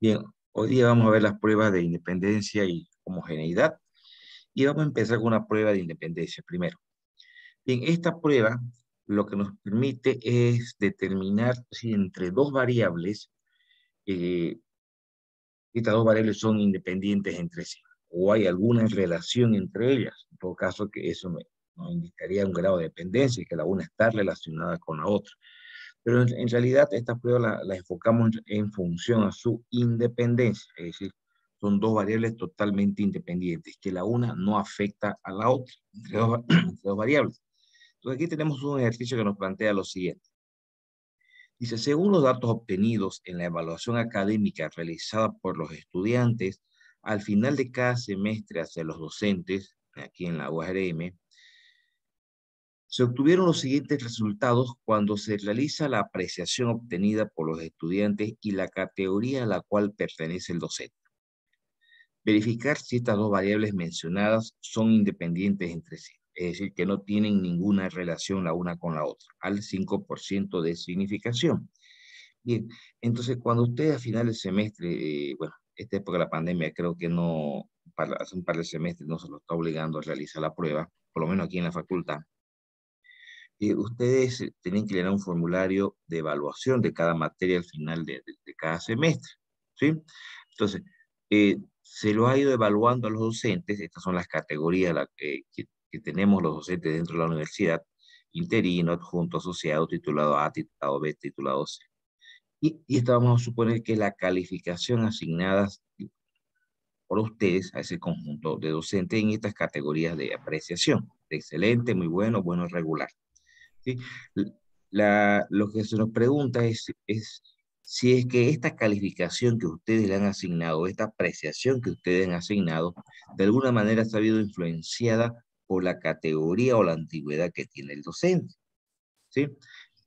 Bien, hoy día vamos a ver las pruebas de independencia y homogeneidad. Y vamos a empezar con una prueba de independencia primero. Bien, esta prueba lo que nos permite es determinar si entre dos variables, eh, estas dos variables son independientes entre sí, o hay alguna relación entre ellas. En todo caso, que eso nos indicaría un grado de dependencia y que la una está relacionada con la otra. Pero en realidad esta prueba la enfocamos en función a su independencia, es decir, son dos variables totalmente independientes, que la una no afecta a la otra, entre dos variables. Entonces aquí tenemos un ejercicio que nos plantea lo siguiente. Dice, según los datos obtenidos en la evaluación académica realizada por los estudiantes, al final de cada semestre hacia los docentes, aquí en la UARM, se obtuvieron los siguientes resultados cuando se realiza la apreciación obtenida por los estudiantes y la categoría a la cual pertenece el docente. Verificar si estas dos variables mencionadas son independientes entre sí, es decir, que no tienen ninguna relación la una con la otra, al 5% de significación. Bien, entonces cuando usted a final del semestre, bueno, esta época de la pandemia creo que no, hace un par de semestres no se lo está obligando a realizar la prueba, por lo menos aquí en la facultad. Ustedes tienen que llenar un formulario de evaluación de cada materia al final de cada semestre, ¿sí? Entonces, se lo ha ido evaluando a los docentes, estas son las categorías que tenemos los docentes dentro de la universidad: interino, adjunto, asociado, titulado A, titulado B, titulado C. Y esta vamos a suponer que la calificación asignada por ustedes a ese conjunto de docentes en estas categorías de apreciación: de excelente, muy bueno, bueno, regular. ¿Sí? Lo que se nos pregunta es si es que esta calificación que ustedes le han asignado, esta apreciación que ustedes han asignado, de alguna manera ha sido influenciada por la categoría o la antigüedad que tiene el docente. ¿Sí?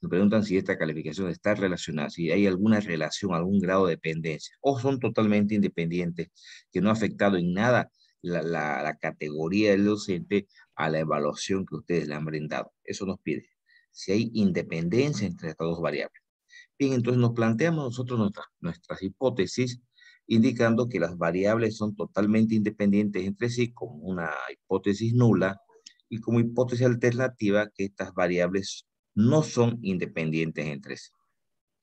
Nos preguntan si esta calificación está relacionada, si hay alguna relación, algún grado de dependencia, o son totalmente independientes, que no ha afectado en nada la categoría del docente a la evaluación que ustedes le han brindado. Eso nos pide si hay independencia entre estas dos variables. Bien, entonces nos planteamos nosotros nuestras hipótesis, indicando que las variables son totalmente independientes entre sí, como una hipótesis nula, y como hipótesis alternativa, que estas variables no son independientes entre sí,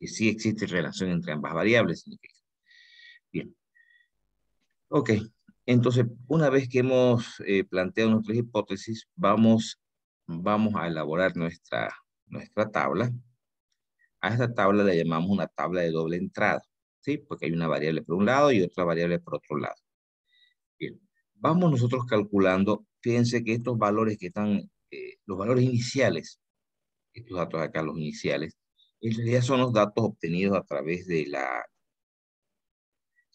que sí existe relación entre ambas variables. Bien, ok. Entonces, una vez que hemos planteado nuestras hipótesis, vamos a elaborar nuestra tabla. A esta tabla le llamamos una tabla de doble entrada, ¿sí? Porque hay una variable por un lado y otra variable por otro lado. Bien, vamos nosotros calculando, fíjense que estos valores que están, los valores iniciales, estos datos acá, los iniciales, en realidad son los datos obtenidos a través de la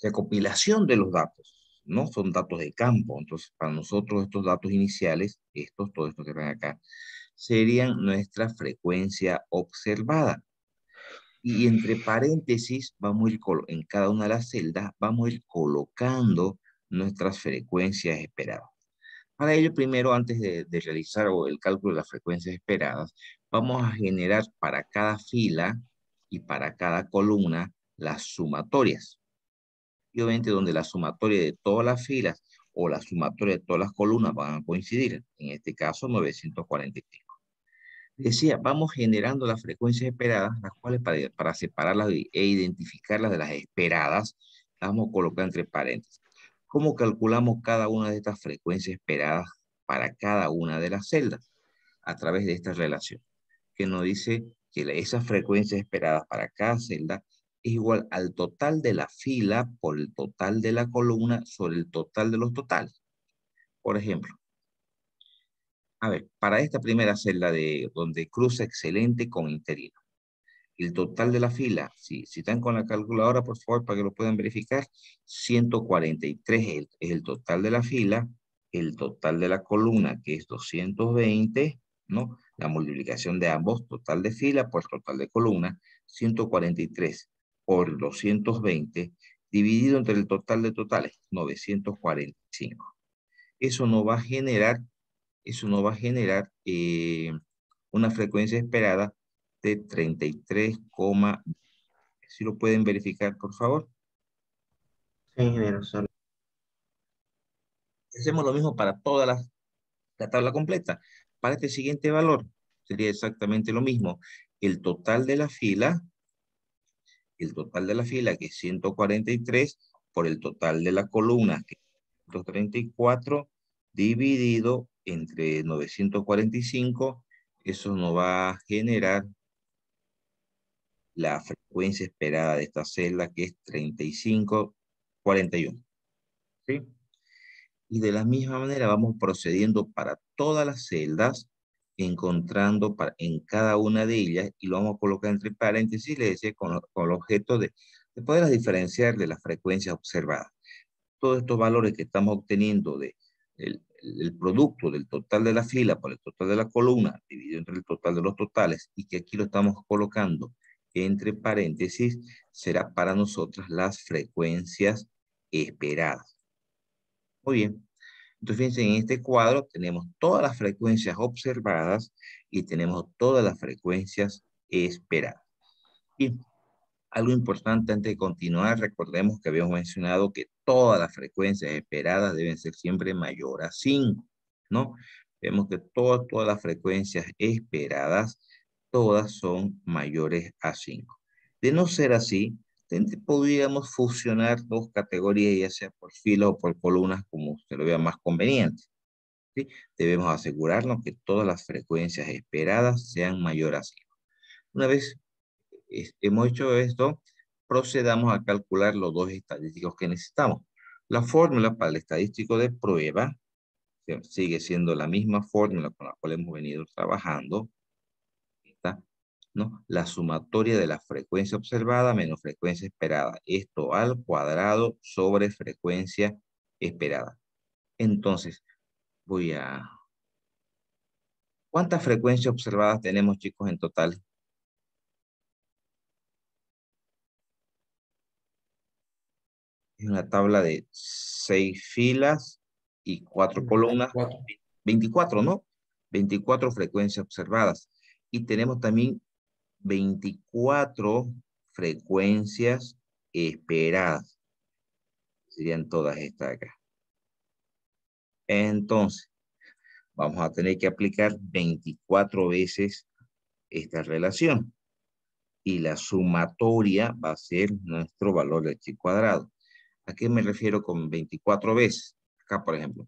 recopilación de los datos, ¿no? Son datos de campo. Entonces, para nosotros estos datos iniciales, todos estos que están acá, serían nuestra frecuencia observada. Y entre paréntesis, vamos a ir en cada una de las celdas, vamos a ir colocando nuestras frecuencias esperadas. Para ello, primero, antes de realizar el cálculo de las frecuencias esperadas, vamos a generar para cada fila y para cada columna las sumatorias. Y obviamente donde la sumatoria de todas las filas o la sumatoria de todas las columnas van a coincidir. En este caso, 945. Decía, vamos generando las frecuencias esperadas, las cuales para separarlas e identificarlas de las esperadas, las vamos a colocar entre paréntesis. ¿Cómo calculamos cada una de estas frecuencias esperadas para cada una de las celdas? A través de esta relación, que nos dice que esas frecuencias esperadas para cada celda es igual al total de la fila por el total de la columna sobre el total de los totales. Por ejemplo, a ver, para esta primera celda de donde cruza excelente con interino, el total de la fila, si están con la calculadora, por favor, para que lo puedan verificar, 143 es el total de la fila, el total de la columna, que es 220, ¿no? La multiplicación de ambos, total de fila por total de columna, 143 por 220, dividido entre el total de totales, 945. Eso no va a generar, eso no va a generar una frecuencia esperada de 33, si lo pueden verificar, por favor. Sí, ingeniero, solo. Hacemos lo mismo para toda la tabla completa. Para este siguiente valor sería exactamente lo mismo. El total de la fila, el total de la fila que es 143 por el total de la columna que es 134 dividido entre 945, eso nos va a generar la frecuencia esperada de esta celda que es 3541. ¿Sí? Y de la misma manera vamos procediendo para todas las celdas, encontrando en cada una de ellas, y lo vamos a colocar entre paréntesis, le decía, con el objeto de poder diferenciar de las frecuencias observadas. Todos estos valores que estamos obteniendo el producto del total de la fila por el total de la columna, dividido entre el total de los totales, y que aquí lo estamos colocando entre paréntesis, será para nosotras las frecuencias esperadas. Muy bien. Entonces, fíjense, en este cuadro tenemos todas las frecuencias observadas y tenemos todas las frecuencias esperadas. Y algo importante antes de continuar, recordemos que habíamos mencionado que todas las frecuencias esperadas deben ser siempre mayor a 5, ¿no? Vemos que todas las frecuencias esperadas, todas son mayores a 5. De no ser así, podríamos fusionar dos categorías, ya sea por filas o por columnas, como se lo vea más conveniente. ¿Sí? Debemos asegurarnos que todas las frecuencias esperadas sean mayores a 5. Una vez hemos hecho esto, procedamos a calcular los dos estadísticos que necesitamos. La fórmula para el estadístico de prueba sigue siendo la misma fórmula con la cual hemos venido trabajando, ¿está? ¿No? La sumatoria de la frecuencia observada menos frecuencia esperada. Esto al cuadrado sobre frecuencia esperada. Entonces, voy a... ¿Cuántas frecuencias observadas tenemos, chicos, en total? Es una tabla de 6 filas y 4 columnas, 24. 24, ¿no? 24 frecuencias observadas. Y tenemos también 24 frecuencias esperadas. Serían todas estas acá. Entonces, vamos a tener que aplicar 24 veces esta relación. Y la sumatoria va a ser nuestro valor de chi cuadrado. ¿A qué me refiero con 24 veces? Acá, por ejemplo,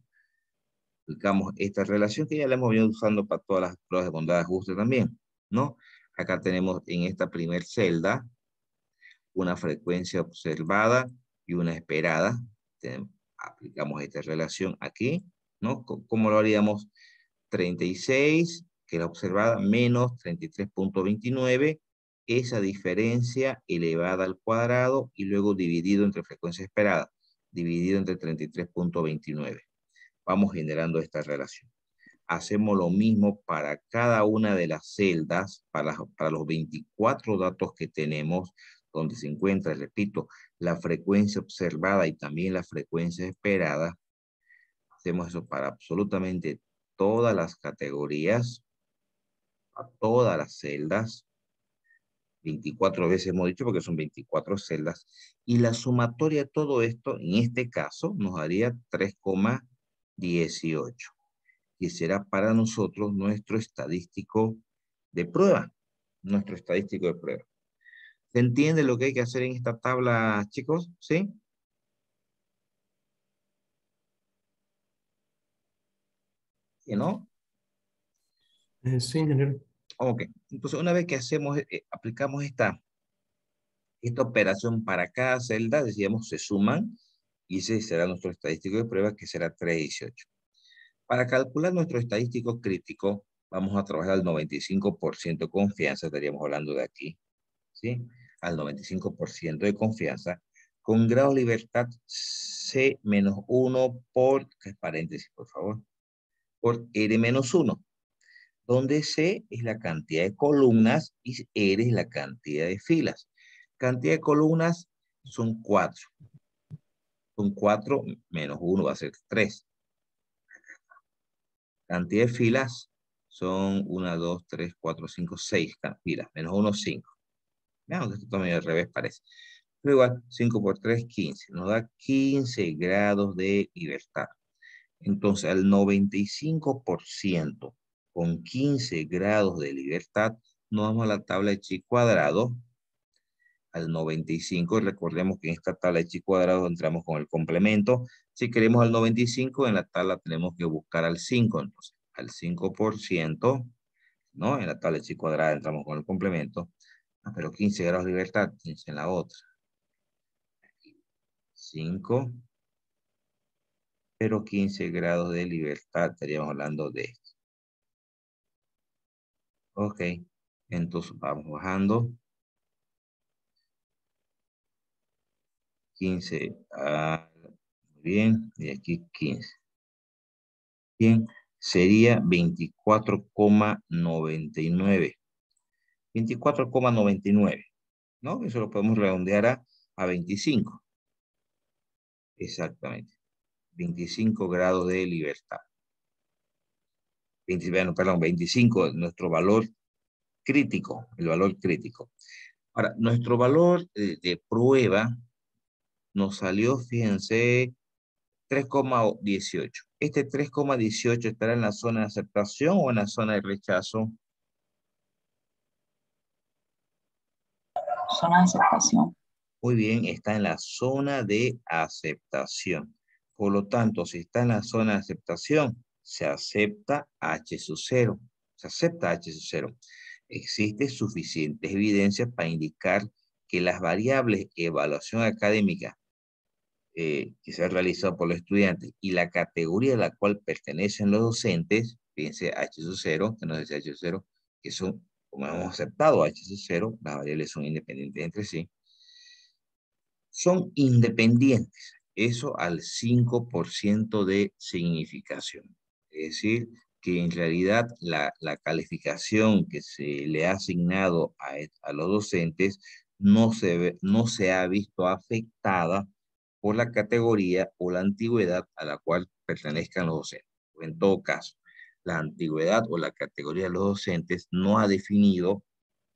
aplicamos esta relación que ya la hemos venido usando para todas las pruebas de bondad de ajuste también, ¿no? Acá tenemos en esta primer celda una frecuencia observada y una esperada. Aplicamos esta relación aquí, ¿no? ¿Cómo lo haríamos? 36, que es la observada, menos 33.29, esa diferencia elevada al cuadrado y luego dividido entre frecuencia esperada, dividido entre 33.29. Vamos generando esta relación. Hacemos lo mismo para cada una de las celdas, para los 24 datos que tenemos, donde se encuentra, repito, la frecuencia observada y también la frecuencia esperada. Hacemos eso para absolutamente todas las categorías, a todas las celdas. 24 veces hemos dicho porque son 24 celdas. Y la sumatoria de todo esto, en este caso, nos daría 3,18. Que será para nosotros nuestro estadístico de prueba. Nuestro estadístico de prueba. ¿Se entiende lo que hay que hacer en esta tabla, chicos? ¿Sí? ¿Sí, no? Sí, ingeniero. Ok. Entonces, una vez que aplicamos esta operación para cada celda, decíamos, se suman y ese será nuestro estadístico de prueba, que será 3,18. Para calcular nuestro estadístico crítico, vamos a trabajar al 95% de confianza, estaríamos hablando de aquí, ¿sí? Al 95% de confianza, con grado de libertad C-1 por, paréntesis, por favor, por R-1, donde C es la cantidad de columnas y R es la cantidad de filas. Cantidad de columnas son 4. Son 4 menos 1 va a ser 3. Cantidad de filas son 1, 2, 3, 4, 5, 6 filas. Menos 1, 5. Vean que esto también al revés parece. Pero igual, 5 por 3, 15. Nos da 15 grados de libertad. Entonces, al 95% con 15 grados de libertad, nos vamos a la tabla de chi cuadrado. Al 95, recordemos que en esta tabla de chi cuadrado entramos con el complemento. Si queremos al 95, en la tabla tenemos que buscar al 5. Entonces, al 5%, ¿no? En la tabla de chi cuadrada entramos con el complemento. Ah, pero 15 grados de libertad, 15 en la otra. 5, pero 15 grados de libertad, estaríamos hablando de esto. Ok, entonces vamos bajando. 15, muy bien, y aquí 15. Bien, sería 24,99. 24,99, ¿no? Eso lo podemos redondear a 25. Exactamente. 25 grados de libertad. 20, bueno, perdón, 25, nuestro valor crítico, el valor crítico. Ahora, nuestro valor de prueba nos salió, fíjense, 3,18. ¿Este 3,18 estará en la zona de aceptación o en la zona de rechazo? Zona de aceptación. Muy bien, está en la zona de aceptación. Por lo tanto, si está en la zona de aceptación, se acepta H sub 0. Se acepta H sub 0. Existe suficiente evidencia para indicar que las variables evaluación académica que se ha realizado por los estudiantes y la categoría a la cual pertenecen los docentes, fíjense H sub 0, que no dice H sub 0, que son, como hemos aceptado H sub 0, las variables son independientes entre sí, son independientes, eso al 5% de significación. Es decir, que en realidad la calificación que se le ha asignado a los docentes no se ha visto afectada por la categoría o la antigüedad a la cual pertenezcan los docentes. O en todo caso, la antigüedad o la categoría de los docentes no ha definido,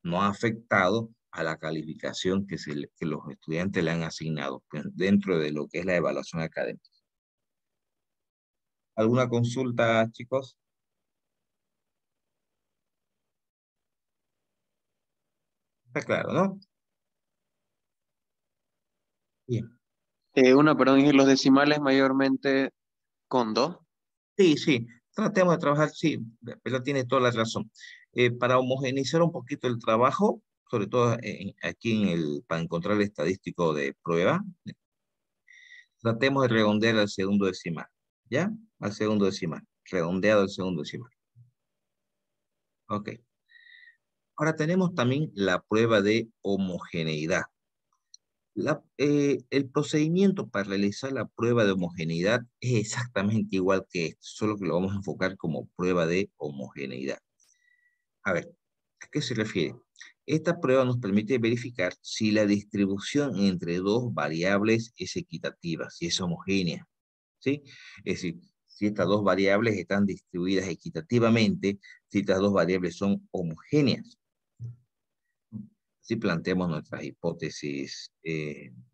no ha afectado a la calificación que los estudiantes le han asignado pues, dentro de lo que es la evaluación académica. ¿Alguna consulta, chicos? Está claro, ¿no? Bien. Perdón, y los decimales mayormente con 2. Sí, sí, tratemos de trabajar, sí, pero tiene toda la razón. Para homogeneizar un poquito el trabajo, sobre todo aquí para encontrar el estadístico de prueba, tratemos de redondear al segundo decimal, ¿ya? Al segundo decimal, redondeado al segundo decimal. Ok. Ahora tenemos también la prueba de homogeneidad. El procedimiento para realizar la prueba de homogeneidad es exactamente igual que esto, solo que lo vamos a enfocar como prueba de homogeneidad. A ver, ¿a qué se refiere? Esta prueba nos permite verificar si la distribución entre dos variables es equitativa, si es homogénea, ¿sí? Es decir, si estas dos variables están distribuidas equitativamente, si estas dos variables son homogéneas. Si planteamos nuestras hipótesis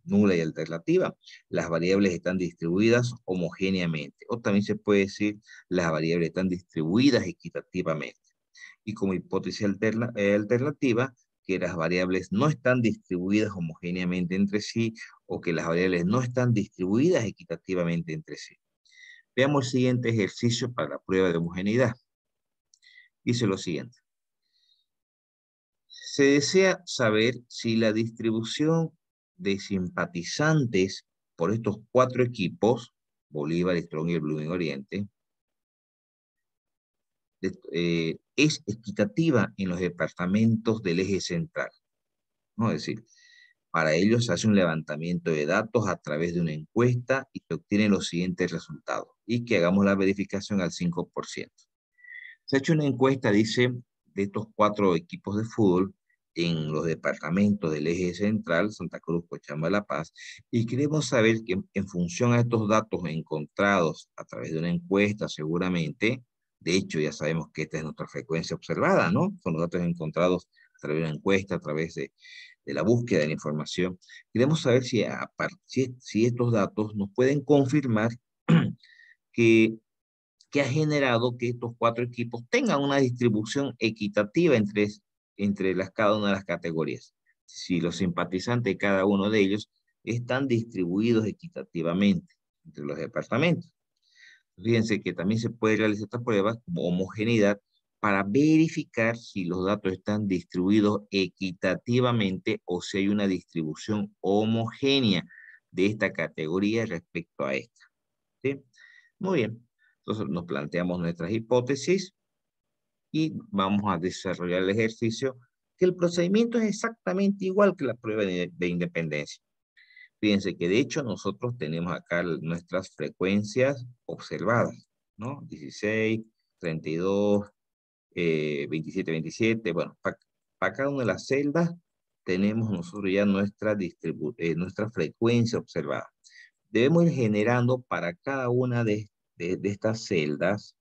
nula y alternativa, las variables están distribuidas homogéneamente, o también se puede decir las variables están distribuidas equitativamente. Y como hipótesis alternativa, que las variables no están distribuidas homogéneamente entre sí, o que las variables no están distribuidas equitativamente entre sí. Veamos el siguiente ejercicio para la prueba de homogeneidad. Dice lo siguiente. Se desea saber si la distribución de simpatizantes por estos cuatro equipos, Bolívar, Strong y Blooming Oriente, es equitativa en los departamentos del eje central. ¿No? Es decir, para ello se hace un levantamiento de datos a través de una encuesta y se obtienen los siguientes resultados. Y que hagamos la verificación al 5%. Se ha hecho una encuesta, dice, de estos cuatro equipos de fútbol en los departamentos del eje central, Santa Cruz, Cochabamba, La Paz, y queremos saber que en función a estos datos encontrados a través de una encuesta, seguramente, de hecho ya sabemos que esta es nuestra frecuencia observada, ¿no? Son los datos encontrados a través de una encuesta, a través de de la búsqueda de la información, queremos saber si estos datos nos pueden confirmar que, que ha generado que estos cuatro equipos tengan una distribución equitativa entre cada una de las categorías. Si los simpatizantes de cada uno de ellos están distribuidos equitativamente entre los departamentos. Fíjense que también se puede realizar estas pruebas como homogeneidad para verificar si los datos están distribuidos equitativamente o si hay una distribución homogénea de esta categoría respecto a esta. ¿Sí? Muy bien. Entonces nos planteamos nuestras hipótesis y vamos a desarrollar el ejercicio, que el procedimiento es exactamente igual que la prueba de independencia. Fíjense que de hecho nosotros tenemos acá nuestras frecuencias observadas, ¿no? 16, 32, 27, 27. Bueno, para cada una de las celdas tenemos nosotros ya nuestra frecuencia observada. Debemos ir generando para cada una de estas celdas,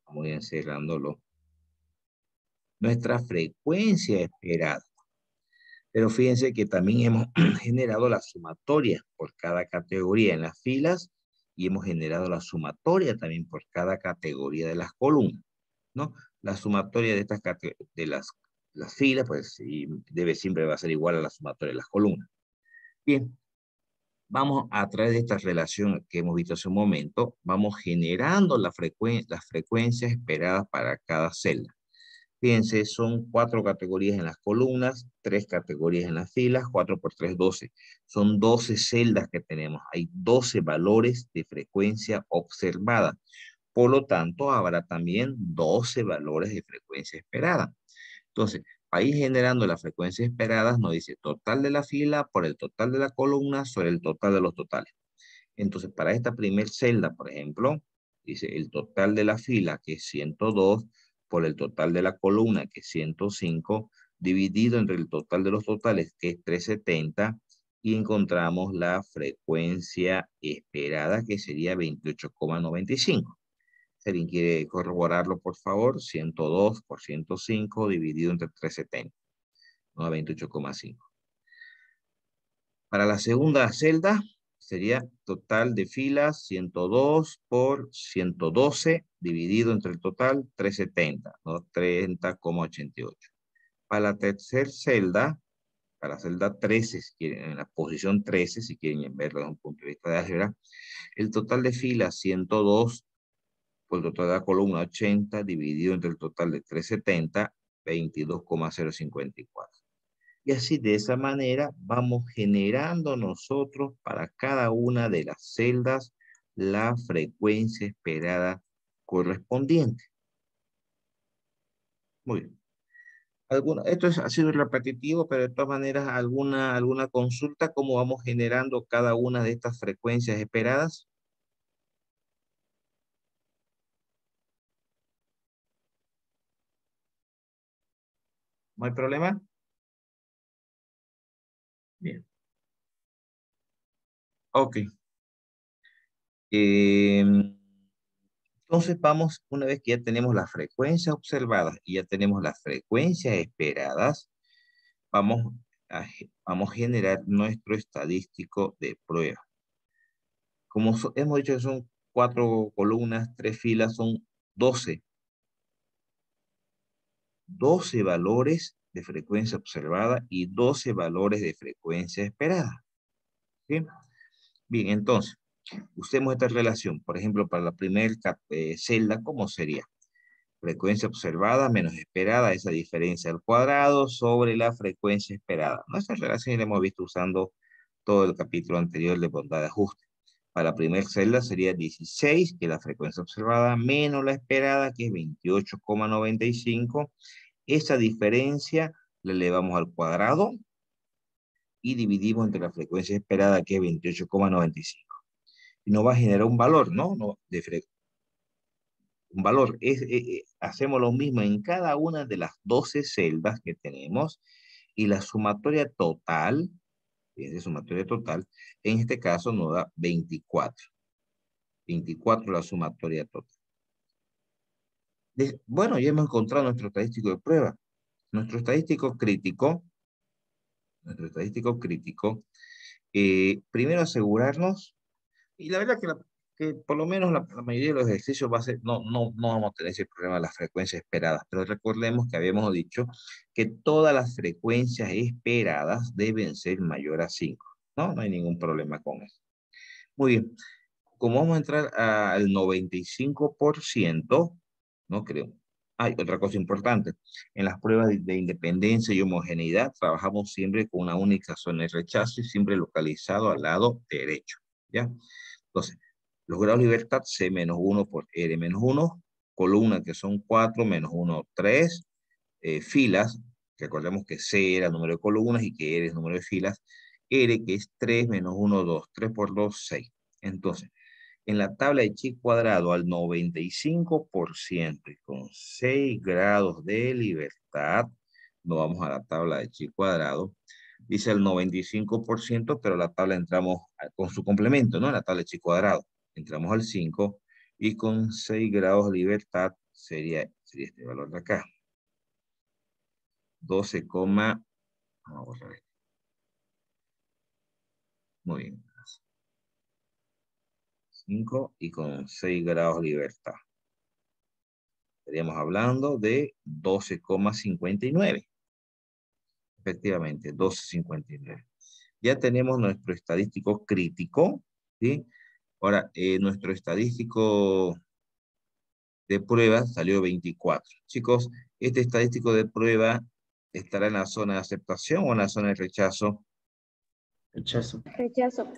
vamos a ir encerrándolo, nuestra frecuencia esperada. Pero fíjense que también hemos generado la sumatoria por cada categoría en las filas y hemos generado la sumatoria también por cada categoría de las columnas, ¿no? La sumatoria de las filas, pues siempre va a ser igual a la sumatoria de las columnas. Bien, vamos a través de esta relación que hemos visto hace un momento, vamos generando las frecuencias esperadas para cada celda. Fíjense, son 4 categorías en las columnas, 3 categorías en las filas, 4 por 3, 12. Son 12 celdas que tenemos. Hay 12 valores de frecuencia observada. Por lo tanto, habrá también 12 valores de frecuencia esperada. Entonces, ahí generando las frecuencias esperadas, nos dice total de la fila por el total de la columna sobre el total de los totales. Entonces, para esta primer celda, por ejemplo, dice el total de la fila, que es 102, por el total de la columna, que es 105, dividido entre el total de los totales, que es 370, y encontramos la frecuencia esperada, que sería 28,95. Si alguien quiere corroborarlo, por favor, 102 por 105 dividido entre 370, ¿no? 28,5. Para la segunda celda, sería total de filas 102 por 112 dividido entre el total 370, ¿no? 30,88. Para la tercera celda, para la celda 13, si quieren, en la posición 13, si quieren verlo desde un punto de vista de álgebra, el total de filas 102 por el total de la columna 80 dividido entre el total de 370, 22,054. Y así de esa manera vamos generando nosotros para cada una de las celdas la frecuencia esperada correspondiente. Muy bien. Ha sido repetitivo, pero de todas maneras, alguna consulta, cómo vamos generando cada una de estas frecuencias esperadas. ¿No hay problema? Bien. Ok. Entonces vamos, una vez que ya tenemos las frecuencias observadas y ya tenemos las frecuencias esperadas, vamos vamos a generar nuestro estadístico de prueba. Como hemos dicho que son 4 columnas, 3 filas, son 12. 12 valores de frecuencia observada y 12 valores de frecuencia esperada. ¿Sí? Bien, entonces, usemos esta relación. Por ejemplo, para la primera celda, ¿cómo sería? Frecuencia observada menos esperada, esa diferencia al cuadrado sobre la frecuencia esperada. Nuestra relación la hemos visto usando todo el capítulo anterior de bondad de ajuste. Para la primera celda sería 16, que es la frecuencia observada, menos la esperada, que es 28,95. Esa diferencia la elevamos al cuadrado y dividimos entre la frecuencia esperada, que es 28,95. Y nos va a generar un valor, ¿no? Un valor. Hacemos lo mismo en cada una de las 12 celdas que tenemos y la sumatoria total, fíjense, sumatoria total, en este caso nos da 24. 24 la sumatoria total. Bueno, ya hemos encontrado nuestro estadístico de prueba. Nuestro estadístico crítico nuestro estadístico crítico, primero asegurarnos, y la verdad que por lo menos la mayoría de los ejercicios va a ser, no vamos a tener ese problema de las frecuencias esperadas, pero recordemos que habíamos dicho que todas las frecuencias esperadas deben ser mayor a 5, ¿no? No hay ningún problema con eso. Muy bien, como vamos a entrar al 95%, no creo. Hay otra cosa importante. En las pruebas de independencia y homogeneidad, trabajamos siempre con una única zona de rechazo y siempre localizado al lado derecho. ¿Ya? Entonces, los grados de libertad, C menos 1 por R menos 1, columna que son 4 menos 1, 3, filas, recordemos que C era el número de columnas y que R es el número de filas, R que es 3 menos 1, 2, 3 por 2, 6. Entonces, en la tabla de chi cuadrado al 95% y con 6 grados de libertad, no vamos a la tabla de chi cuadrado, dice el 95%, pero la tabla entramos con su complemento, ¿no? La tabla de chi cuadrado, entramos al 5 y con 6 grados de libertad sería este valor de acá. 12, vamos a borrar esto. Muy bien. 5 y con 6 grados de libertad. Estaríamos hablando de 12,59. Efectivamente, 12,59. Ya tenemos nuestro estadístico crítico, ¿sí? Ahora, nuestro estadístico de prueba salió 24. Chicos, este estadístico de prueba estará en la zona de aceptación o en la zona de rechazo. Rechazo. Rechazo.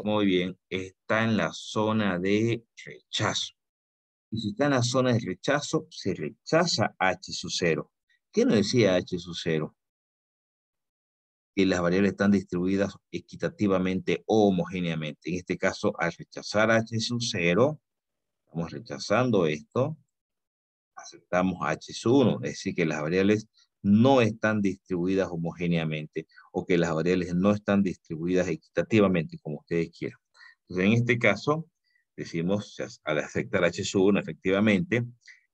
Muy bien, está en la zona de rechazo. Y si está en la zona de rechazo, se rechaza H sub 0. ¿Qué nos decía H sub 0? Que las variables están distribuidas equitativamente o homogéneamente. En este caso, al rechazar H sub 0, estamos rechazando esto, aceptamos H sub 1, es decir, que las variables no están distribuidas homogéneamente o que las variables no están distribuidas equitativamente, como ustedes quieran. Entonces, en este caso, decimos, al aceptar H sub 1, efectivamente,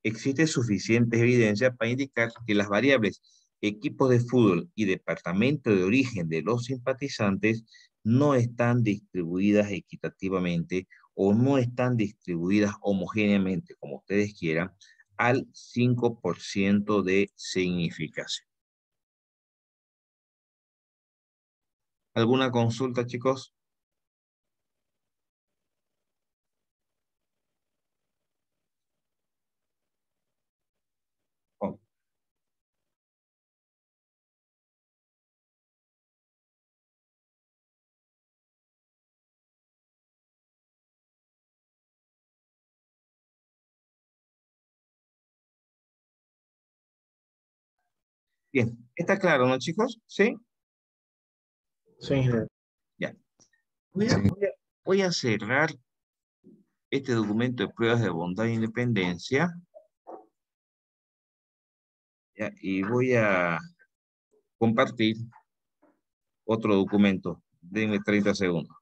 existe suficiente evidencia para indicar que las variables equipos de fútbol y departamento de origen de los simpatizantes no están distribuidas equitativamente o no están distribuidas homogéneamente, como ustedes quieran, al 5% de significación. ¿Alguna consulta, chicos? Oh, bien, ¿está claro, no, chicos? ¿Sí? Sí, ingeniero. Ya. Voy a cerrar este documento de pruebas de bondad e independencia. Ya, y voy a compartir otro documento. Denme 30 segundos.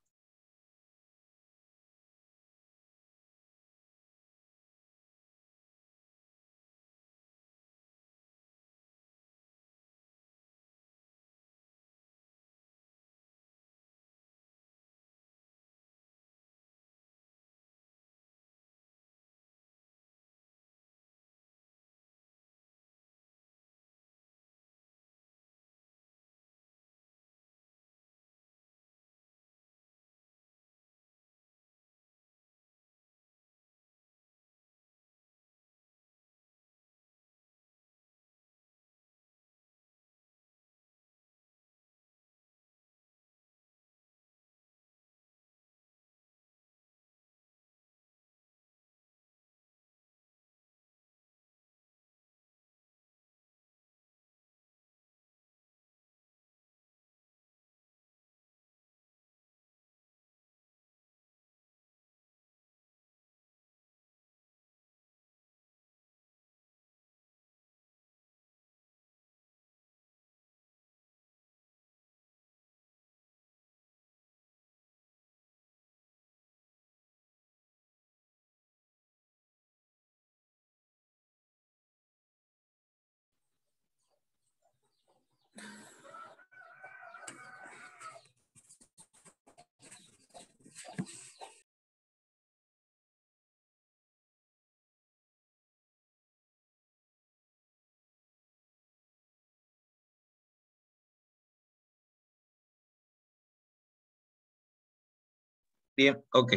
Bien, ok.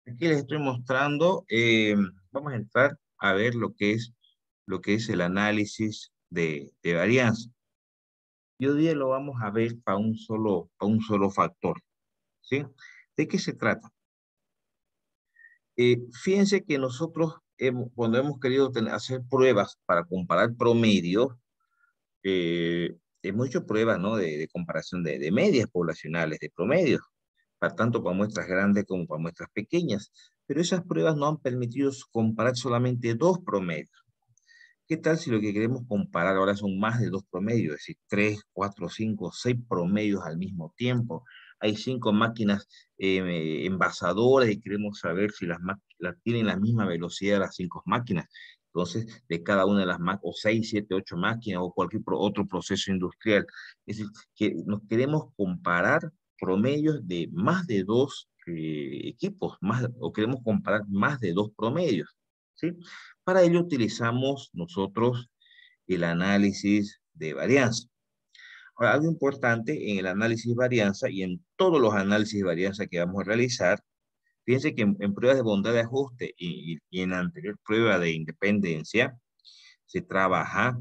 Aquí les estoy mostrando, vamos a entrar a ver lo que es el análisis de varianza. Y hoy día lo vamos a ver para un solo factor, ¿sí? ¿De qué se trata? Fíjense que nosotros, cuando hemos querido hacer pruebas para comparar promedios, hemos hecho pruebas, ¿no? De comparación de medias poblacionales, de promedios, para tanto para muestras grandes como para muestras pequeñas. Pero esas pruebas no han permitido comparar solamente dos promedios. ¿Qué tal si lo que queremos comparar ahora son más de dos promedios? Es decir, 3, 4, 5, 6 promedios al mismo tiempo. Hay 5 máquinas envasadoras y queremos saber si tienen la misma velocidad las 5 máquinas. Entonces, de cada una de las máquinas, o 6, 7, 8 máquinas, o cualquier otro proceso industrial. Es decir, que nos queremos comparar promedios de más de dos equipos, o queremos comparar más de dos promedios, ¿sí? Para ello utilizamos nosotros el análisis de varianza. Ahora, algo importante en el análisis de varianza y en todos los análisis de varianza que vamos a realizar, fíjense que en pruebas de bondad de ajuste y en la anterior prueba de independencia, se trabaja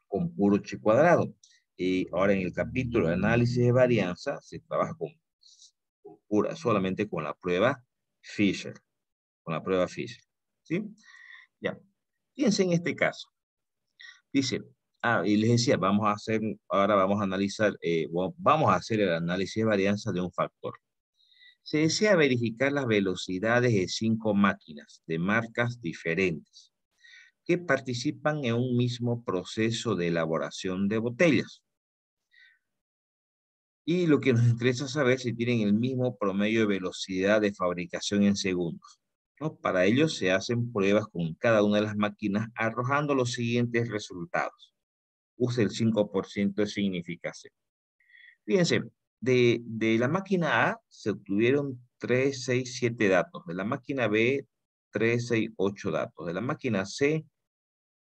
con puro chi cuadrado. Y ahora en el capítulo de análisis de varianza, se trabaja solamente con la prueba Fisher, ¿sí? Ya. Fíjense en este caso. Dice, y les decía, ahora vamos a analizar, vamos a hacer el análisis de varianza de un factor. Se desea verificar las velocidades de 5 máquinas de marcas diferentes que participan en un mismo proceso de elaboración de botellas. Y lo que nos interesa saber si tienen el mismo promedio de velocidad de fabricación en segundos, ¿no? Para ello se hacen pruebas con cada una de las máquinas arrojando los siguientes resultados. Use el 5% de significación. Fíjense, de la máquina A se obtuvieron 3, 6, 7 datos. De la máquina B, 3, 6, 8 datos. De la máquina C,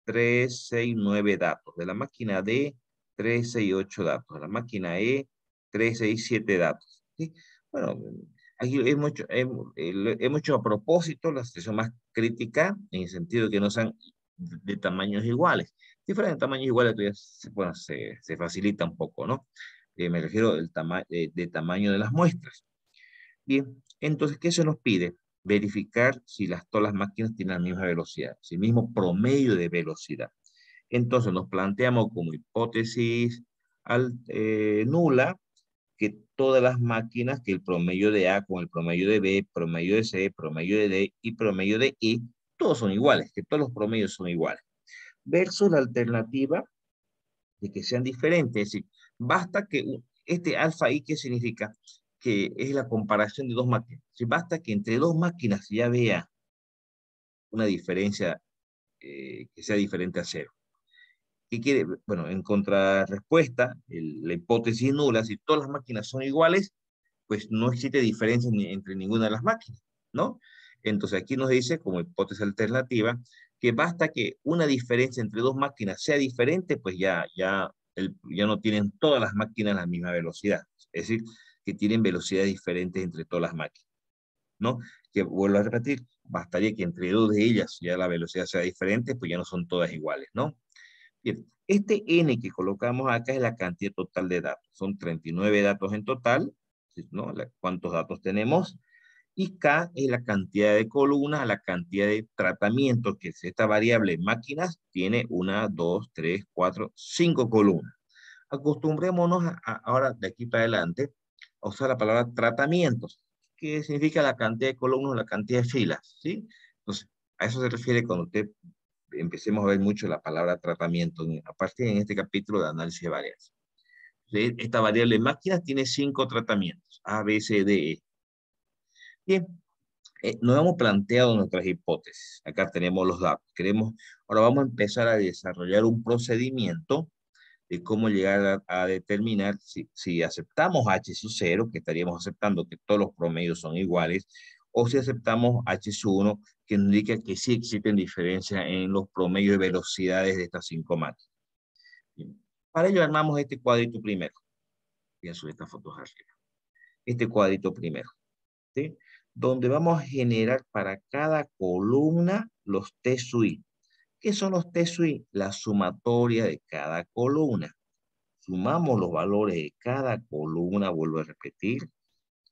3, 6, 9 datos. De la máquina D, 3, 6, 8 datos. De la máquina E, 3, 6, 7 datos. ¿Sí? Bueno, aquí hemos hecho a propósito la sección más crítica en el sentido de que no sean de tamaños iguales. Si fueran de tamaños iguales, bueno, se facilita un poco, ¿no? Me refiero al de tamaño de las muestras. Bien, entonces, ¿qué se nos pide? Verificar si todas las máquinas tienen la misma velocidad, si el mismo promedio de velocidad. Entonces, nos planteamos como hipótesis nula que todas las máquinas, que el promedio de A con el promedio de B, promedio de C, promedio de D y promedio de I, todos son iguales, que todos los promedios son iguales. Versus la alternativa de que sean diferentes. Es decir, basta que este alfa I, ¿qué significa? Que es la comparación de dos máquinas. Si basta que entre dos máquinas ya vea una diferencia que sea diferente a cero. ¿Qué quiere? Bueno, en contrarrespuesta, la hipótesis nula, si todas las máquinas son iguales, pues no existe diferencia entre ninguna de las máquinas, ¿no? Entonces aquí nos dice, como hipótesis alternativa, que basta que una diferencia entre dos máquinas sea diferente, pues ya no tienen todas las máquinas la misma velocidad. Es decir, que tienen velocidades diferentes entre todas las máquinas, ¿no? Que vuelvo a repetir, bastaría que entre dos de ellas ya la velocidad sea diferente, pues ya no son todas iguales, ¿no? Bien, este N que colocamos acá es la cantidad total de datos. Son 39 datos en total, ¿no? ¿Cuántos datos tenemos? Y K es la cantidad de columnas, la cantidad de tratamientos que esta variable máquinas tiene 1, 2, 3, 4, 5 columnas. Acostumbrémonos ahora de aquí para adelante a usar la palabra tratamientos, que significa la cantidad de columnas, la cantidad de filas, ¿sí? Entonces, a eso se refiere cuando empecemos a ver mucho la palabra tratamiento, a partir en este capítulo de análisis de varianza. Esta variable máquinas tiene 5 tratamientos, A, B, C, D, E. Bien, nos hemos planteado nuestras hipótesis. Acá tenemos los datos. Ahora vamos a empezar a desarrollar un procedimiento de cómo llegar a determinar si aceptamos H sub 0, que estaríamos aceptando que todos los promedios son iguales, o si aceptamos H sub 1, que indica que sí existen diferencias en los promedios de velocidades de estas 5 máquinas. Bien. Para ello armamos este cuadrito primero. Voy a subir estas fotos arriba. Este cuadrito primero. ¿sí? Donde vamos a generar para cada columna los T sub I. ¿Qué son los T sub I? La sumatoria de cada columna. Sumamos los valores de cada columna, vuelvo a repetir,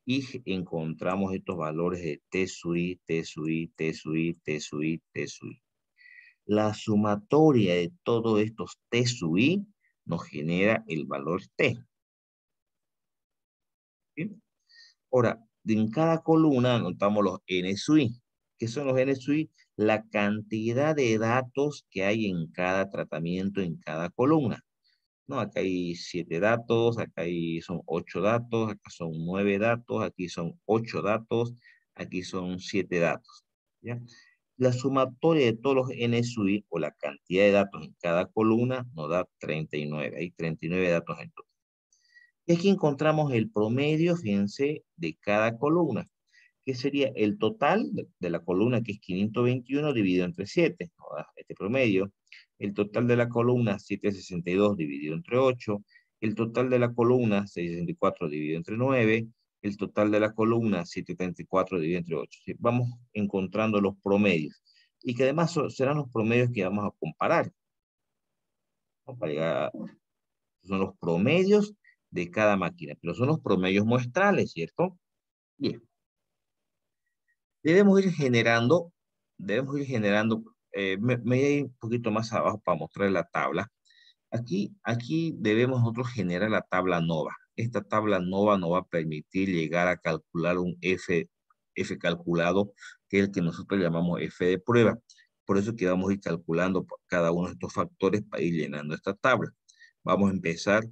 y encontramos estos valores de T sub I, T sub I, T sub I, T sub I, T sub I. La sumatoria de todos estos T sub I nos genera el valor T. ¿Sí? Ahora, en cada columna anotamos los N sub I. ¿Qué son los N sub I? La cantidad de datos que hay en cada tratamiento, en cada columna. No, acá hay 7 datos, son 8 datos, acá son 9 datos, aquí son 8 datos, aquí son 7 datos. ¿Ya? La sumatoria de todos los N sub I, o la cantidad de datos en cada columna, nos da 39. Hay 39 datos en total. Y aquí encontramos el promedio, fíjense, de cada columna, que sería el total de la columna, que es 521 dividido entre 7, ¿no? Este promedio. El total de la columna, 762 dividido entre 8. El total de la columna, 664 dividido entre 9. El total de la columna, 734 dividido entre 8. ¿Sí? Vamos encontrando los promedios. Y que además serán los promedios que vamos a comparar, ¿no? Para llegar son los promedios de cada máquina, pero son los promedios muestrales, ¿cierto? Bien. Debemos ir generando, me voy a ir un poquito más abajo para mostrar la tabla. Aquí debemos nosotros generar la tabla NOVA. Esta tabla NOVA nos va a permitir llegar a calcular un F calculado, que es el que nosotros llamamos F de prueba. Por eso que vamos a ir calculando cada uno de estos factores para ir llenando esta tabla. Vamos a empezar.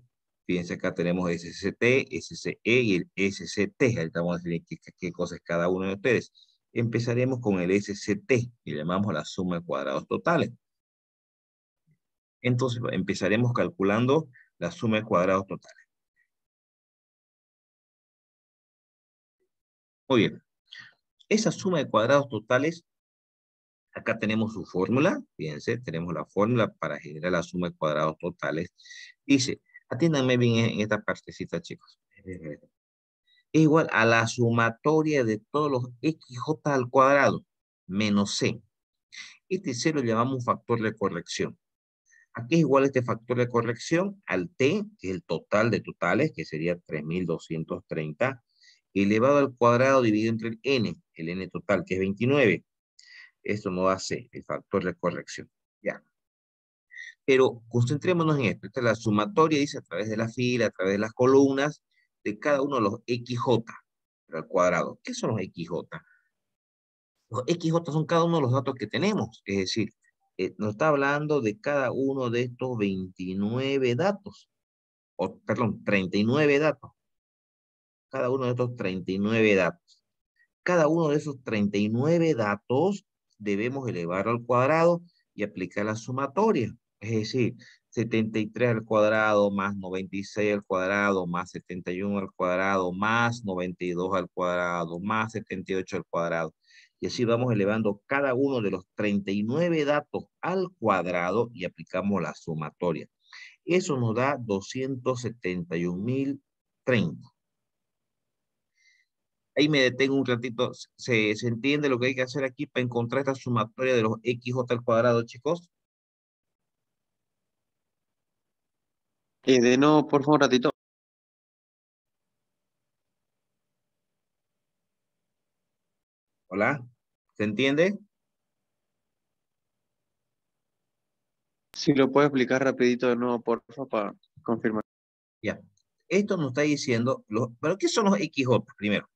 Fíjense, acá tenemos SCT, SCE y el SCT. Ahorita vamos a decir qué cosa es cada uno de ustedes. Empezaremos con el SCT, y llamamos la suma de cuadrados totales. Entonces empezaremos calculando la suma de cuadrados totales. Muy bien. Esa suma de cuadrados totales, acá tenemos su fórmula. Fíjense, tenemos la fórmula para generar la suma de cuadrados totales. Dice, atiéndanme bien en esta partecita, chicos. Es igual a la sumatoria de todos los xj al cuadrado menos c. Este c lo llamamos un factor de corrección. Aquí es igual este factor de corrección al t, que es el total de totales, que sería 3230, elevado al cuadrado dividido entre el n total, que es 29. Esto no da c, el factor de corrección. Ya. Pero concentrémonos en esto. Esta es la sumatoria, dice, a través de la fila, a través de las columnas, de cada uno de los xj al cuadrado. ¿Qué son los xj? Los xj son cada uno de los datos que tenemos. Es decir, nos está hablando de cada uno de estos 29 datos. O, perdón, 39 datos. Cada uno de estos 39 datos. Cada uno de esos 39 datos debemos elevar al cuadrado y aplicar la sumatoria. Es decir, 73 al cuadrado más 96 al cuadrado más 71 al cuadrado más 92 al cuadrado más 78 al cuadrado. Y así vamos elevando cada uno de los 39 datos al cuadrado y aplicamos la sumatoria. Eso nos da 271.030. Ahí me detengo un ratito. ¿Se entiende lo que hay que hacer aquí para encontrar esta sumatoria de los xj al cuadrado, chicos? De nuevo, por favor, un ratito. ¿Hola? ¿Se entiende? Si lo puedo explicar rapidito de nuevo, por favor, para confirmar. Ya. Esto nos está diciendo, ¿pero qué son los xj? Primero,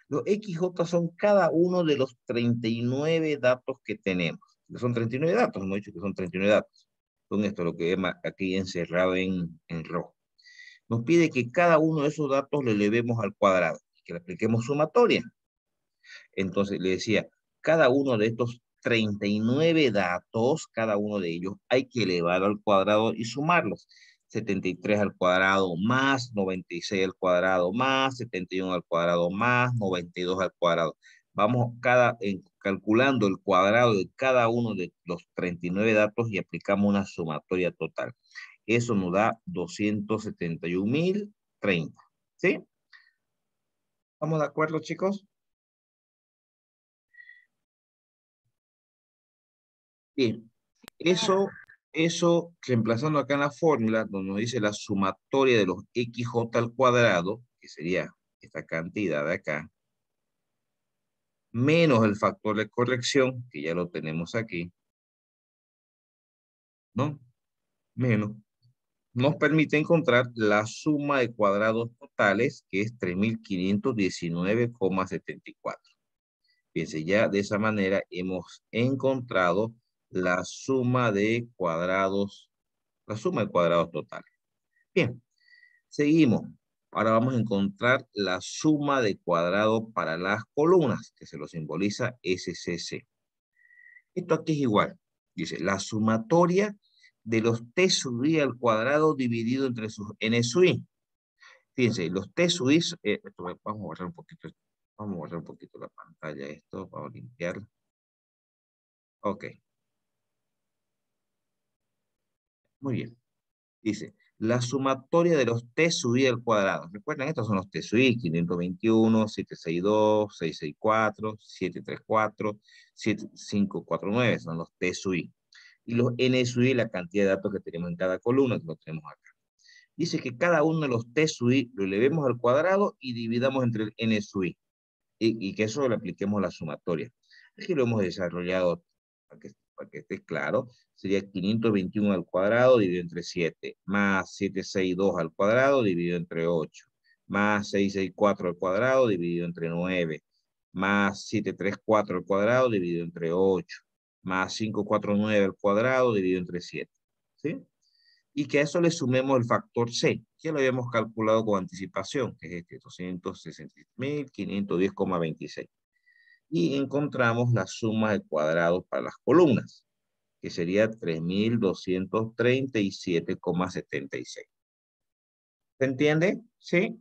los xj son cada uno de los 39 datos que tenemos. Son 39 datos, hemos dicho que son 39 datos. Con esto lo que vemos aquí encerrado en rojo. Nos pide que cada uno de esos datos lo elevemos al cuadrado, que le apliquemos sumatoria. Entonces le decía, cada uno de estos 39 datos, cada uno de ellos, hay que elevar al cuadrado y sumarlos. 73 al cuadrado más 96 al cuadrado más 71 al cuadrado más 92 al cuadrado. Vamos calculando el cuadrado de cada uno de los 39 datos y aplicamos una sumatoria total. Eso nos da 271.030. ¿Sí? ¿Estamos de acuerdo, chicos? Bien, eso reemplazando acá en la fórmula, donde nos dice la sumatoria de los xj al cuadrado, que sería esta cantidad de acá, menos el factor de corrección, que ya lo tenemos aquí, ¿no? Menos, nos permite encontrar la suma de cuadrados totales, que es 3.519,74. Fíjense, ya de esa manera hemos encontrado la suma de cuadrados totales. Bien, seguimos. Ahora vamos a encontrar la suma de cuadrados para las columnas, que se lo simboliza SCC. Esto aquí es igual. Dice, la sumatoria de los t sub i al cuadrado dividido entre sus n sub i. Fíjense, los t sub i, vamos a borrar un poquito, vamos a borrar un poquito la pantalla, esto, vamos a limpiarlo. Ok, muy bien. Dice, la sumatoria de los t sub i al cuadrado. Recuerden, estos son los t sub i, 521, 762, 664, 734, 7549, son los t sub i. Y los n sub i, la cantidad de datos que tenemos en cada columna, que lo tenemos acá. Dice que cada uno de los t sub i lo elevemos al cuadrado y dividamos entre el n sub i. Y que eso le apliquemos la sumatoria. Aquí lo hemos desarrollado para que esté claro. Sería 521 al cuadrado dividido entre 7, más 762 al cuadrado dividido entre 8, más 664 al cuadrado dividido entre 9, más 734 al cuadrado dividido entre 8, más 549 al cuadrado dividido entre 7. ¿Sí? Y que a eso le sumemos el factor C, que lo habíamos calculado con anticipación, que es este 266.510,26. Y encontramos la suma de cuadrados para las columnas, que sería 3.237,76. ¿Se entiende? ¿Sí?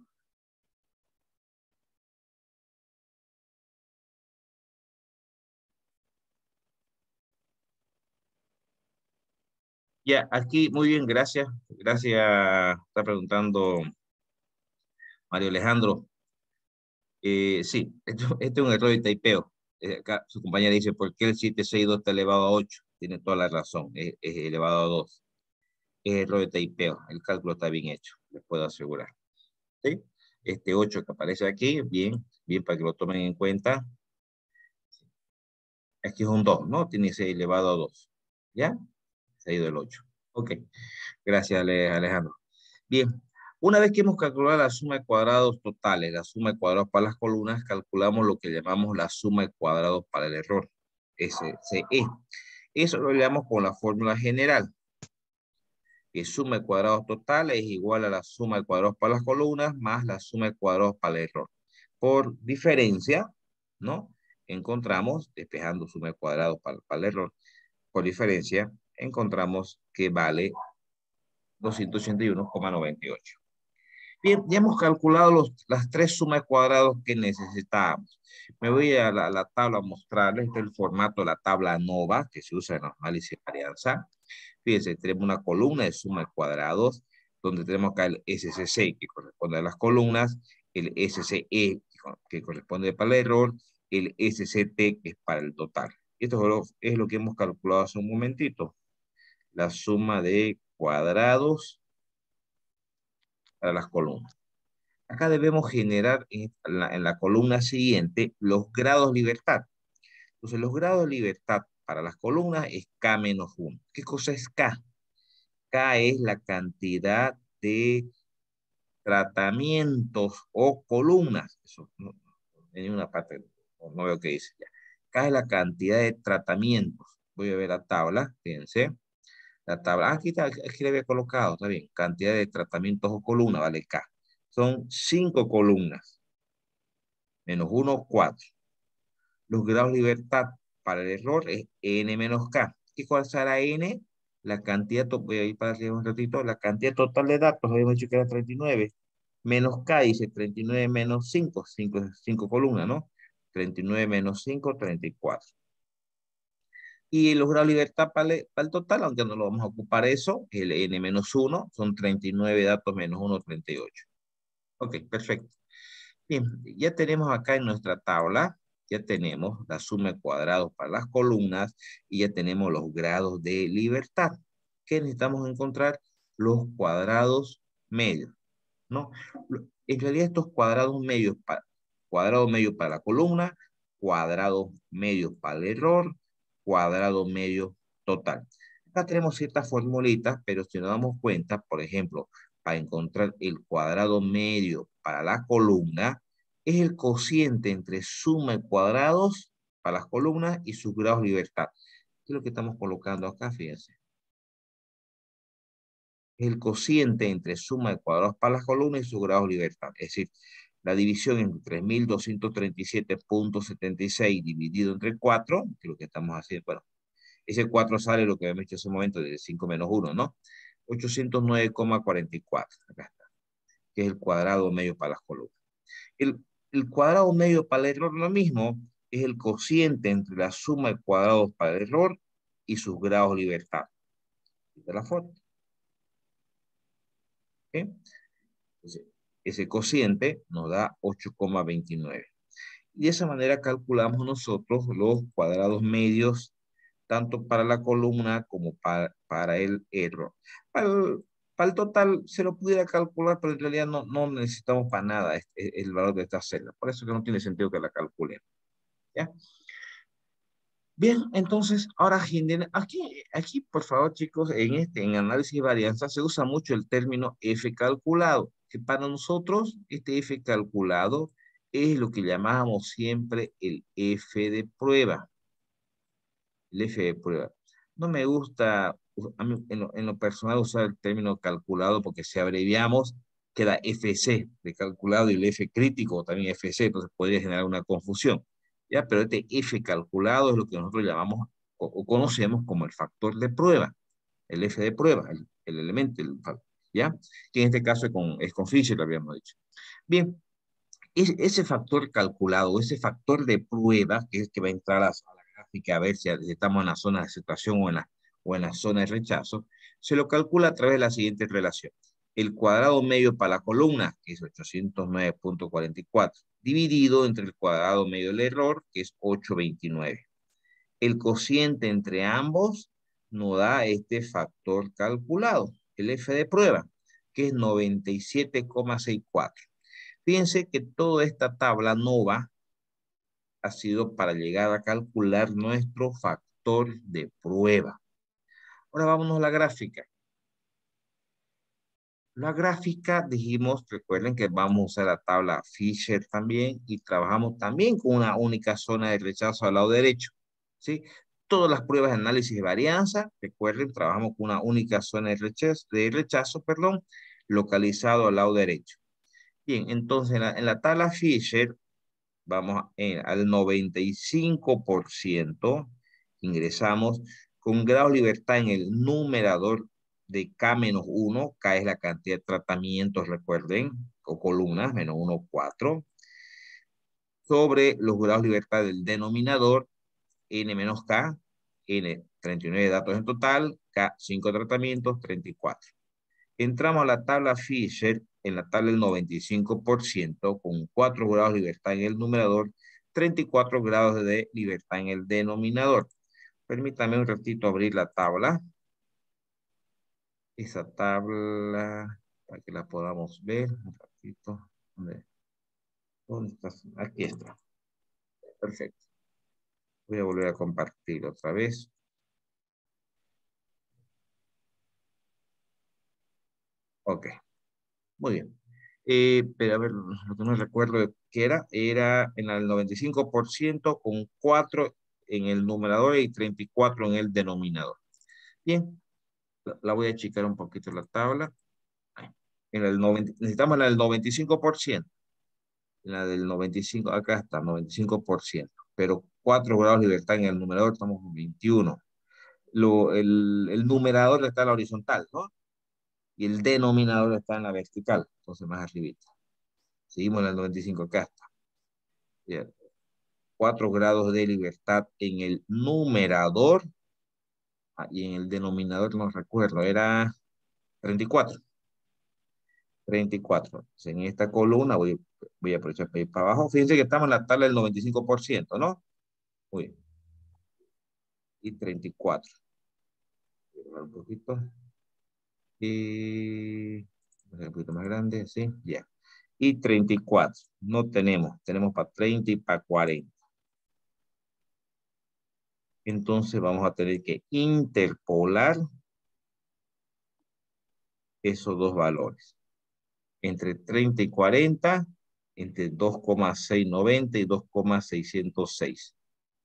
Ya, aquí, muy bien, gracias. Gracias, está preguntando Mario Alejandro. Sí, este es un error de taipeo. Acá su compañera dice, ¿por qué el 762 está elevado a 8? Tiene toda la razón, es elevado a 2. Es error de taipeo, el cálculo está bien hecho, les puedo asegurar. ¿Sí? Este 8 que aparece aquí, bien, bien para que lo tomen en cuenta. Aquí es un 2, ¿no? Tiene que ser elevado a 2. ¿Ya? Se ha ido el 8. Ok, gracias Alejandro. Bien, una vez que hemos calculado la suma de cuadrados totales, la suma de cuadrados para las columnas, calculamos lo que llamamos la suma de cuadrados para el error, SCE. Eso lo llamamos con la fórmula general, que suma de cuadrados totales es igual a la suma de cuadrados para las columnas más la suma de cuadrados para el error. Por diferencia, ¿no? Encontramos, despejando suma de cuadrados para el error, por diferencia, encontramos que vale 281,98. Bien, ya hemos calculado las tres sumas de cuadrados que necesitamos. Me voy a la tabla a mostrarles. Este es el formato de la tabla ANOVA que se usa en los análisis de varianza. Fíjense, tenemos una columna de suma de cuadrados, donde tenemos acá el SCC, que corresponde a las columnas, el SCE, que corresponde para el error, el SCT, que es para el total. Esto es lo que hemos calculado hace un momentito. La suma de cuadrados para las columnas. Acá debemos generar en la columna siguiente los grados de libertad. Entonces, los grados de libertad para las columnas es K menos 1. ¿Qué cosa es K? K es la cantidad de tratamientos o columnas. Eso en una parte, no veo qué dice ya. K es la cantidad de tratamientos. Voy a ver la tabla, fíjense. La tabla, aquí le había colocado, está bien. Cantidad de tratamientos o columnas, vale K. Son 5 columnas. Menos 1, 4. Los grados de libertad para el error es N menos K. ¿Y cuál será N? La cantidad, voy a ir para arriba un ratito, la cantidad total de datos, habíamos dicho que era 39. Menos K dice 39 menos 5, 5 columnas, ¿no? 39 menos 5, 34. Y los grados de libertad para el total, aunque no lo vamos a ocupar eso, el N menos 1, son 39 datos menos 1, 38. Ok, perfecto. Bien, ya tenemos acá en nuestra tabla ya tenemos la suma de cuadrados para las columnas y ya tenemos los grados de libertad. ¿Qué necesitamos encontrar? Los cuadrados medios, ¿no? En realidad estos cuadrado medio para la columna, cuadrado medio para el error, cuadrado medio total. Acá tenemos ciertas formulitas, pero si nos damos cuenta, por ejemplo, para encontrar el cuadrado medio para la columna, es el cociente entre suma de cuadrados para las columnas y sus grados de libertad. ¿Qué es lo que estamos colocando acá? Fíjense. Es el cociente entre suma de cuadrados para las columnas y sus grados de libertad. Es decir, la división entre 3237.76 dividido entre 4, que es lo que estamos haciendo. Bueno, ese 4 sale lo que habíamos hecho en ese momento de 5 menos 1, ¿no? 809,44. Acá está. Que es el cuadrado medio para las columnas. El cuadrado medio para el error lo mismo, es el cociente entre la suma de cuadrados para el error y sus grados de libertad. De la foto. ¿Okay? Entonces, ese cociente nos da 8,29. Y de esa manera calculamos nosotros los cuadrados medios, tanto para la columna como para el error. Para el total se lo pudiera calcular, pero en realidad no necesitamos para nada el valor de esta celda. Por eso que no tiene sentido que la calculemos. ¿Ya? Bien, entonces, ahora aquí, por favor, chicos, en análisis de varianza se usa mucho el término F calculado, que para nosotros este F calculado es lo que llamamos siempre el F de prueba. El F de prueba. No me gusta, a mí, en lo personal, usar el término calculado porque si abreviamos, queda FC de calculado y el F crítico también FC, entonces podría generar una confusión. ¿Ya? Pero este F calculado es lo que nosotros llamamos o conocemos como el factor de prueba, el F de prueba, el elemento, ¿ya? Que en este caso es con Fisher, lo habíamos dicho. Bien, ese factor calculado, ese factor de prueba, que es que va a entrar a la gráfica a ver si estamos en la zona de aceptación o en la zona de rechazo, se lo calcula a través de la siguiente relación. El cuadrado medio para la columna, que es 809,44, dividido entre el cuadrado medio del error, que es 829. El cociente entre ambos nos da este factor calculado, el F de prueba, que es 97,64. Fíjense que toda esta tabla NOVA ha sido para llegar a calcular nuestro factor de prueba. Ahora vámonos a la gráfica. La gráfica, dijimos, recuerden que vamos a usar la tabla Fisher también y trabajamos también con una única zona de rechazo al lado derecho. ¿Sí? Todas las pruebas de análisis de varianza, recuerden, trabajamos con una única zona de rechazo, localizado al lado derecho. Bien, entonces en la tabla Fisher vamos al 95%, ingresamos con grado de libertad en el numerador de K-1, K es la cantidad de tratamientos, recuerden, o columnas, menos 1, 4, sobre los grados de libertad del denominador, N menos K, N, 39 datos en total, K, 5 tratamientos, 34. Entramos a la tabla Fisher, en la tabla del 95%, con 4 grados de libertad en el numerador, 34 grados de libertad en el denominador. Permítame un ratito abrir la tabla. Esa tabla, para que la podamos ver. Un ratito. ¿Dónde está? Aquí está. Perfecto. Voy a volver a compartir otra vez. Ok. Muy bien. Pero a ver, lo que no recuerdo qué era en el 95% con 4 en el numerador y 34 en el denominador. Bien, la voy a achicar un poquito la tabla. Necesitamos la del 95%. La del 95, acá está, 95%. Pero 4 grados de libertad en el numerador, estamos con 21. El numerador está en la horizontal, ¿no? Y el denominador está en la vertical, entonces más arribita. Seguimos en el 95, acá está. Bien. 4 grados de libertad en el numerador y en el denominador no recuerdo, era 34. 34. En esta columna voy a aprovechar para ir para abajo. Fíjense que estamos en la tabla del 95%, ¿no? Muy bien. Y 34. Voy a bajar un poquito. Y un poquito más grande, ¿sí? Ya. Y 34. No tenemos. Tenemos para 30 y para 40. Entonces vamos a tener que interpolar esos dos valores. Entre 30 y 40, entre 2,690 y 2,606.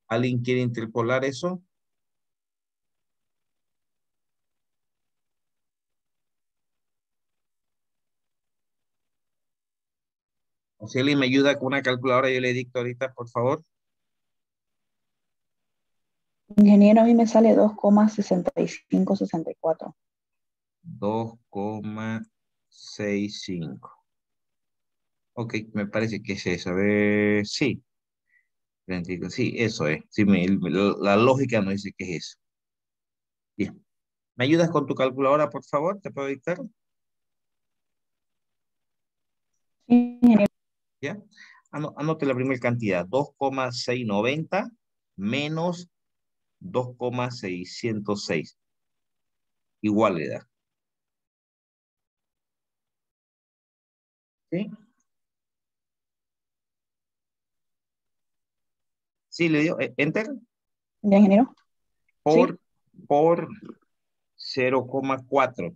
¿Alguien quiere interpolar eso? O si alguien me ayuda con una calculadora, yo le dicto ahorita, por favor. Ingeniero, a mí me sale 2,6564. 2,65. Ok, me parece que es eso. A ver, sí. 35, sí, eso es. Sí, la lógica nos dice que es eso. Bien. ¿Me ayudas con tu calculadora, por favor? ¿Te puedo dictar? Sí, ingeniero. ¿Ya? Anote la primera cantidad. 2,690 menos 2,606. Igual le da. ¿Sí? ¿Sí le dio? Enter. ¿Ya, ingeniero? Sí, Por 0,4.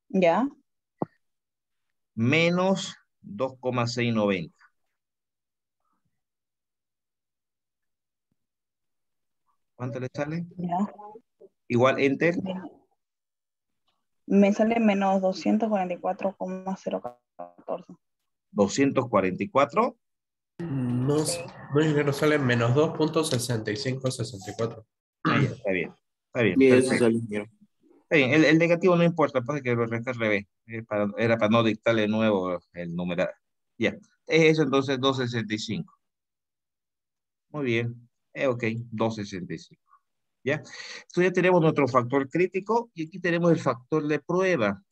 ya. Menos 2,690. ¿Cuánto le sale? Ya. Igual enter. Me sale menos 244,014. 244. No, no, ingeniero, sale menos 2,6564. Ah, ya, está bien. Está bien, Y eso perfecto. sale, ingeniero. Está bien, el negativo no importa, pasa que lo resté al revés. Era para no dictarle de nuevo el numeral. Ya. Es eso entonces 265. Muy bien. Ok, 265. ¿Ya? Entonces ya tenemos nuestro factor crítico y aquí tenemos el factor de prueba.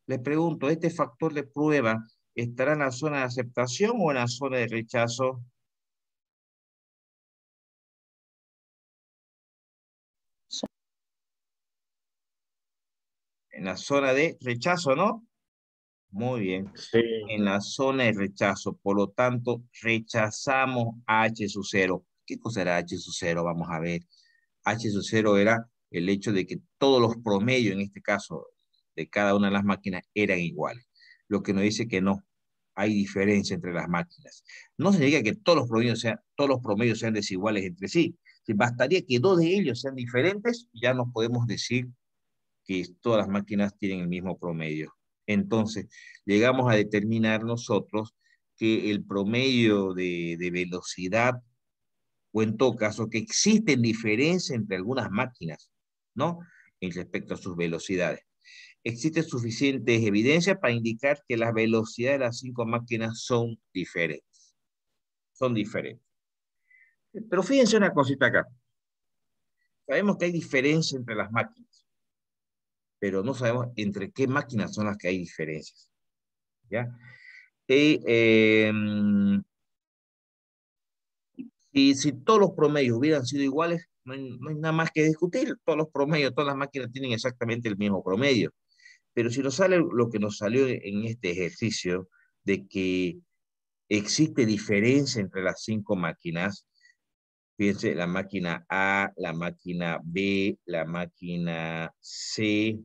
Les pregunto, ¿este factor de prueba estará en la zona de aceptación o en la zona de rechazo? En la zona de rechazo, ¿no? Muy bien. Sí. En la zona de rechazo, por lo tanto, rechazamos H sub 0. ¿Qué cosa era H sub 0? Vamos a ver. H sub 0 era el hecho de que todos los promedios, en este caso, de cada una de las máquinas eran iguales. Lo que nos dice que no, hay diferencia entre las máquinas. No significa que todos los promedios sean desiguales entre sí. Si bastaría que dos de ellos sean diferentes, ya no podemos decir que todas las máquinas tienen el mismo promedio. Entonces, llegamos a determinar nosotros que el promedio de velocidad, o en todo caso, que existen diferencias entre algunas máquinas, ¿no? En respecto a sus velocidades. Existe suficiente evidencia para indicar que las velocidades de las 5 máquinas son diferentes. Son diferentes. Pero fíjense una cosita acá. Sabemos que hay diferencia entre las máquinas, pero no sabemos entre qué máquinas son las que hay diferencias. ¿Ya? Y, si todos los promedios hubieran sido iguales, no hay nada más que discutir. Todos los promedios, todas las máquinas tienen exactamente el mismo promedio. Pero si nos sale lo que nos salió en este ejercicio, de que existe diferencia entre las 5 máquinas, fíjense, la máquina A, la máquina B, la máquina C,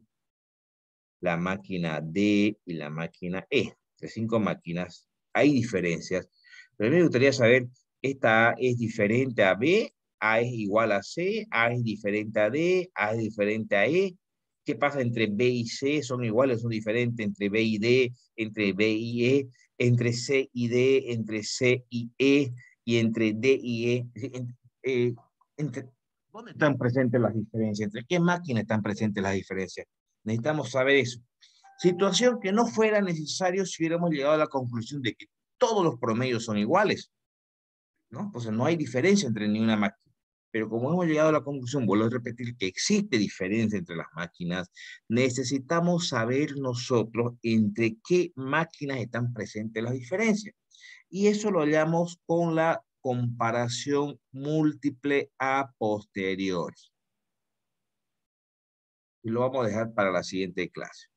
la máquina D y la máquina E. De 5 máquinas hay diferencias. Pero a mí me gustaría saber, esta A es diferente a B, A es igual a C, A es diferente a D, A es diferente a E. ¿Qué pasa entre B y C? ¿Son iguales o son diferentes entre B y D, entre B y E, entre C y D, entre C y E y entre D y E? Eh, entre, ¿Dónde están presentes las diferencias? ¿Entre qué máquinas están presentes las diferencias? Necesitamos saber eso. Situación que no fuera necesario si hubiéramos llegado a la conclusión de que todos los promedios son iguales, ¿no? Entonces no hay diferencia entre ninguna máquina. Pero como hemos llegado a la conclusión, vuelvo a repetir, que existe diferencia entre las máquinas, necesitamos saber nosotros entre qué máquinas están presentes las diferencias. Y eso lo hallamos con la comparación múltiple a posteriori. Y lo vamos a dejar para la siguiente clase.